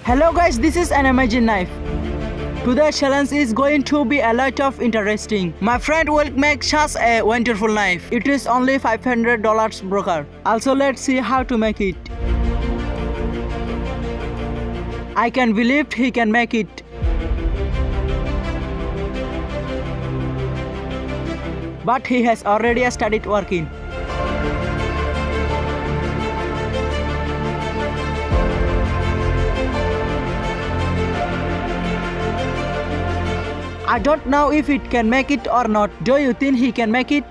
Hello guys, this is an amazing knife. Today's challenge is going to be a lot of interesting. My friend will make such a wonderful knife. It is only $500 broker. Also, let's see how to make it. I can believe he can make it. But he has already started working. I don't know if it can make it or not. Do you think he can make it?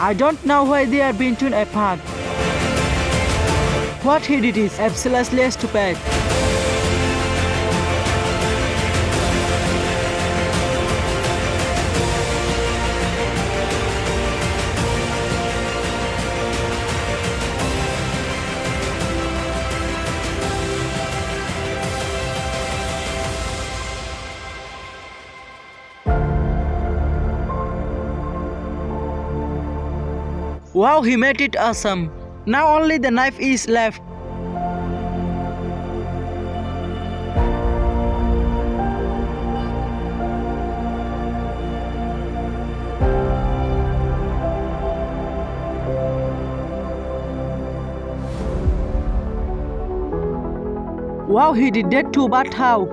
I don't know why they are being torn apart. What he did is absolutely stupid. Wow, he made it awesome. Now only the knife is left. Wow, he did that too, but how?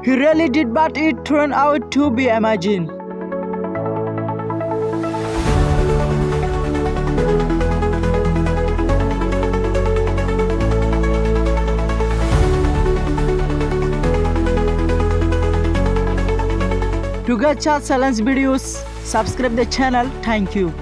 He really did, but it turned out to be amazing. To get such challenge videos, subscribe the channel. Thank you.